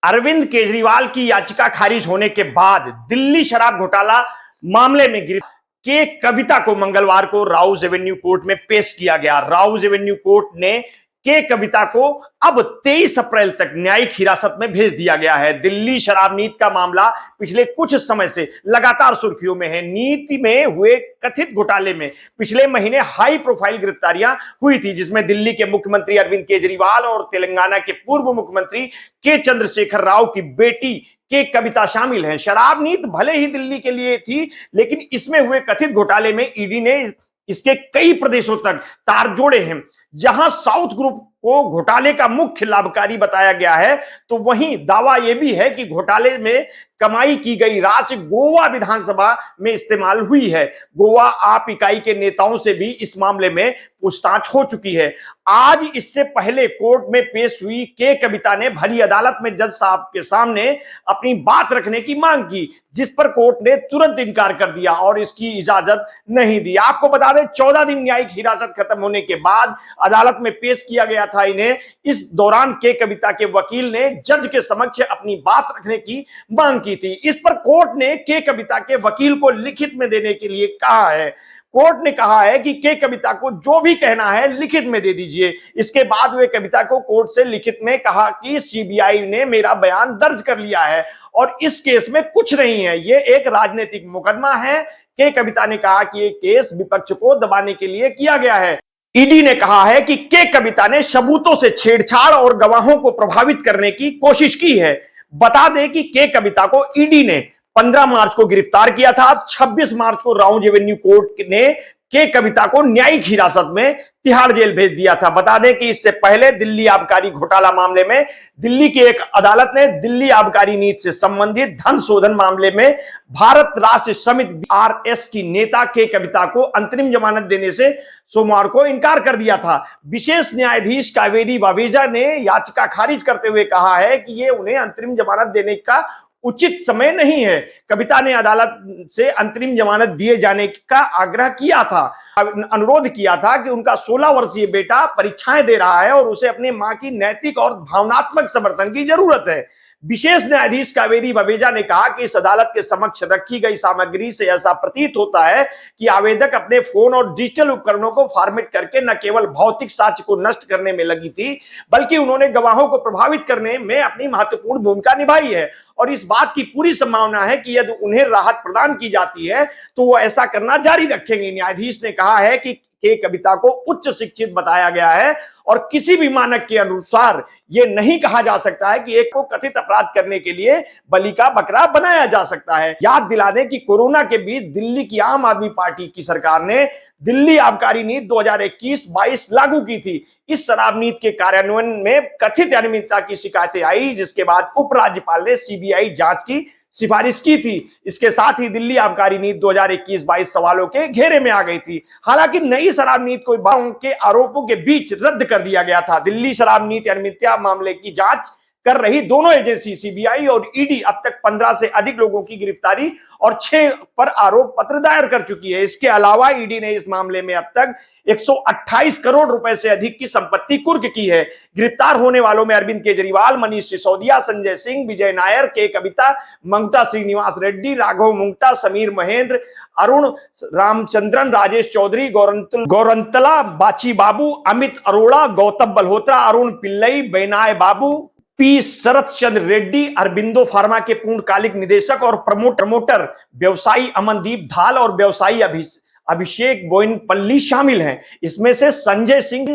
अरविंद केजरीवाल की याचिका खारिज होने के बाद दिल्ली शराब घोटाला मामले में गिरफ्तार के कविता को मंगलवार को राउज एवेन्यू कोर्ट में पेश किया गया। राउज एवेन्यू कोर्ट ने के कविता को अब 23 अप्रैल तक न्यायिक हिरासत में भेज दिया गया है। दिल्ली शराब नीति का मामला पिछले कुछ समय से लगातार सुर्खियों में है। नीति में हुए कथित घोटाले में पिछले महीने हाई प्रोफाइल गिरफ्तारियां हुई थी, जिसमें दिल्ली के मुख्यमंत्री अरविंद केजरीवाल और तेलंगाना के पूर्व मुख्यमंत्री के चंद्रशेखर राव की बेटी के कविता शामिल हैं। शराब नीति भले ही दिल्ली के लिए थी, लेकिन इसमें हुए कथित घोटाले में ईडी ने इसके कई प्रदेशों तक तार जोड़े हैं। जहां साउथ ग्रुप को घोटाले का मुख्य लाभकारी बताया गया है, तो वहीं दावा यह भी है कि घोटाले में कमाई की गई राशि गोवा विधानसभा में इस्तेमाल हुई है। गोवा आप इकाई के नेताओं से भी इस मामले में पूछताछ हो चुकी है। आज इससे पहले कोर्ट में पेश हुई के कविता ने भरी अदालत में जज साहब के सामने अपनी बात रखने की मांग की, जिस पर कोर्ट ने तुरंत इनकार कर दिया और इसकी इजाजत नहीं दी। आपको बता दें, 14 दिन न्यायिक हिरासत खत्म होने के बाद अदालत में पेश किया गया था इन्हें। इस दौरान के कविता के वकील ने जज के समक्ष अपनी बात रखने की मांग की थी। इस पर कोर्ट ने के कविता के वकील को लिखित में देने के लिए कहा है। कोर्ट ने कहा है कि के कविता को जो भी कहना है लिखित में दे दीजिए। इसके बाद वे कविता को कोर्ट से लिखित में कहा कि सीबीआई ने मेरा बयान दर्ज कर लिया है और इस केस में कुछ नहीं है, ये एक राजनीतिक मुकदमा है। के कविता ने कहा कि ये केस विपक्ष को दबाने के लिए किया गया है। ईडी ने कहा है कि के कविता ने सबूतों से छेड़छाड़ और गवाहों को प्रभावित करने की कोशिश की है। बता दें कि के कविता को ईडी ने 15 मार्च को गिरफ्तार किया था। 26 मार्च को राउज एवेन्यू कोर्ट ने के कविता को न्यायिक हिरासत में तिहाड़ जेल भेज दिया था। बता दें कि इससे पहले दिल्ली आबकारी घोटाला मामले में दिल्ली की एक अदालत ने दिल्ली आबकारी नीति से संबंधित धन शोधन मामले में भारत राष्ट्र समिति आरएस की नेता के कविता को अंतरिम जमानत देने से सोमवार को इनकार कर दिया था। विशेष न्यायाधीश कावेरी वावेजा ने याचिका खारिज करते हुए कहा है कि ये उन्हें अंतरिम जमानत देने का उचित समय नहीं है। कविता ने अदालत से अंतरिम जमानत दिए जाने का आग्रह किया था, अनुरोध किया था कि उनका 16 वर्षीय बेटा परीक्षाएं दे रहा है और उसे अपने मां की नैतिक और भावनात्मक समर्थन की जरूरत है। विशेष न्यायाधीश कावेरी वावेजा ने कहा कि इस अदालत के समक्ष रखी गई सामग्री से ऐसा प्रतीत होता है कि आवेदक अपने फोन और डिजिटल उपकरणों को फॉर्मेट करके न केवल भौतिक साक्ष्य को नष्ट करने में लगी थी, बल्कि उन्होंने गवाहों को प्रभावित करने में अपनी महत्वपूर्ण भूमिका निभाई है और इस बात की पूरी संभावना है कि यदि उन्हें राहत प्रदान की जाती है तो वो ऐसा करना जारी रखेंगे। न्यायाधीश ने कहा है कि के कविता को उच्च शिक्षित बताया गया है और किसी भी मानक के अनुसार यह नहीं कहा जा सकता है कि एक को कथित अपराध करने के लिए बलि का बकरा बनाया जा सकता है। याद दिला दें कि कोरोना के बीच दिल्ली की आम आदमी पार्टी की सरकार ने दिल्ली आबकारी नीति 2021-22 लागू की थी। इस शराब नीति के कार्यान्वयन में कथित अनियमितता की शिकायतें आई, जिसके बाद उपराज्यपाल ने सीबीआई जांच की सिफारिश की थी। इसके साथ ही दिल्ली आबकारी नीति 2021-22 सवालों के घेरे में आ गई थी। हालांकि नई शराब नीति को के आरोपों के बीच रद्द कर दिया गया था। दिल्ली शराब नीति अनियमितता मामले की जांच कर रही दोनों एजेंसी सीबीआई और ईडी अब तक 15 से अधिक लोगों की गिरफ्तारी और 6 पर आरोप पत्र दायर कर चुकी है। इसके अलावा ईडी ने इस मामले में अब तक 128 करोड़ रुपए से अधिक की संपत्ति कुर्क की है। गिरफ्तार होने वालों में अरविंद केजरीवाल, मनीष सिसोदिया, संजय सिंह, विजय नायर, के कविता, ममता श्रीनिवास रेड्डी, राघव मुंगटा, समीर महेंद्र, अरुण रामचंद्रन, राजेश चौधरी, गौरंतला बाची बाबू, अमित अरोड़ा, गौतम बल्होत्रा, अरुण पिल्लई, बेनाय बाबू, पी शरत चंद्र रेड्डी, अरबिंदो फार्मा के पूर्णकालिक निदेशक और प्रमोटर व्यवसायी अमनदीप धाल और व्यवसायी अभिषेक बोइनपल्ली शामिल हैं। इसमें से संजय सिंह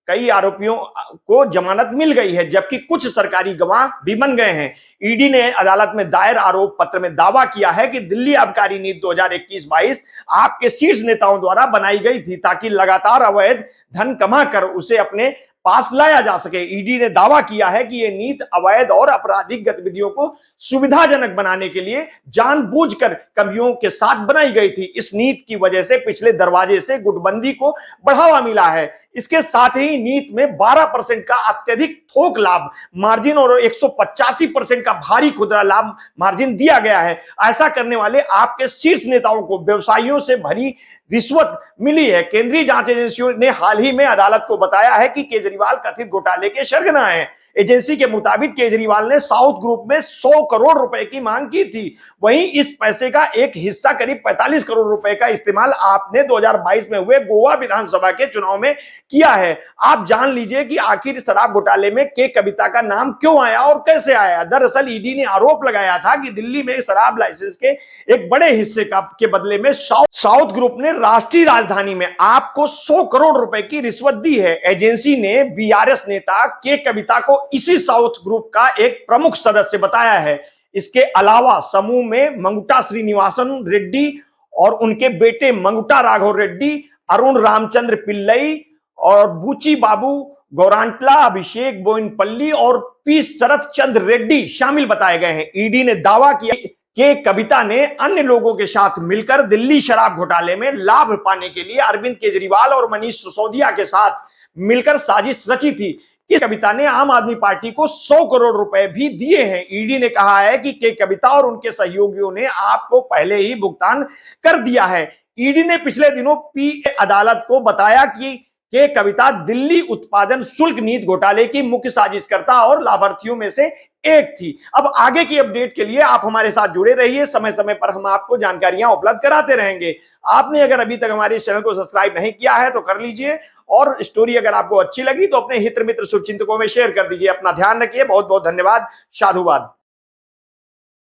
कई आरोपियों को जमानत मिल गई है, जबकि कुछ सरकारी गवाह भी बन गए हैं। ईडी ने अदालत में दायर आरोप पत्र में दावा किया है कि दिल्ली आबकारी नीति 2021-22 आपके शीर्ष नेताओं द्वारा बनाई गई थी ताकि लगातार अवैध धन कमाकर उसे अपने पास लाया जा सके। ईडी ने दावा किया है कि यह नीति अवैध और आपराधिक गतिविधियों को सुविधाजनक बनाने के लिए जानबूझकर कमियों के साथ बनाई गई थी। इस नीति की वजह से पिछले दरवाजे से गुटबंदी को बढ़ावा मिला है। इसके साथ ही नीति में 12% का अत्यधिक थोक लाभ मार्जिन और 185% का भारी खुदरा लाभ मार्जिन दिया गया है। ऐसा करने वाले आपके शीर्ष नेताओं को व्यवसायियों से भरी रिश्वत मिली है। केंद्रीय जांच एजेंसियों ने हाल ही में अदालत को बताया है कि केजरीवाल कथित घोटाले के सरगना हैं। एजेंसी के मुताबिक केजरीवाल ने साउथ ग्रुप में 100 करोड़ रुपए की मांग की थी। वहीं इस पैसे का एक हिस्सा करीब 45 करोड़ रुपए का इस्तेमाल आपने 2022 में हुए गोवा विधानसभा के चुनाव में किया है। आप जान लीजिए कि आखिर शराब घोटाले में के कविता का नाम क्यों आया और कैसे आया। दरअसल ईडी ने आरोप लगाया था कि दिल्ली में शराब लाइसेंस के एक बड़े हिस्से के बदले में साउथ ग्रुप ने राष्ट्रीय राजधानी में आपको 100 करोड़ रुपए की रिश्वत दी है। एजेंसी ने बीआरएस नेता के कविता को इसी साउथ ग्रुप का एक प्रमुख सदस्य बताया है। इसके अलावा समूह में मंगुटा श्रीनिवासन रेड्डी और उनके बेटे मंगुटा राघव रेड्डी, अरुण रामचंद्र पिल्लई और बूची बाबू गौरांटला, अभिषेक बोइनपल्ली और पी शरत चंद्र रेड्डी शामिल बताए गए हैं। ईडी ने दावा किया कि कविता ने अन्य लोगों के साथ मिलकर दिल्ली शराब घोटाले में लाभ पाने के लिए अरविंद केजरीवाल और मनीष सिसोदिया के साथ मिलकर साजिश रची थी। इस कविता ने आम आदमी पार्टी को 100 करोड़ रुपए भी दिए हैं। ईडी ने कहा है कि के कविता और उनके सहयोगियों ने आपको पहले ही भुगतान कर दिया है। ईडी ने पिछले दिनों पीए अदालत को बताया कि के कविता दिल्ली उत्पादन शुल्क नीति घोटाले की मुख्य साजिशकर्ता और लाभार्थियों में से एक थी। अब आगे की अपडेट के लिए आप हमारे साथ जुड़े रहिए। समय समय पर हम आपको जानकारियां उपलब्ध कराते रहेंगे। आपने अगर अभी तक हमारे चैनल को सब्सक्राइब नहीं किया है तो कर लीजिए, और स्टोरी अगर आपको अच्छी लगी तो अपने हित मित्र शुभचिंतकों में शेयर कर दीजिए। अपना ध्यान रखिए। बहुत बहुत धन्यवाद। साधुवाद।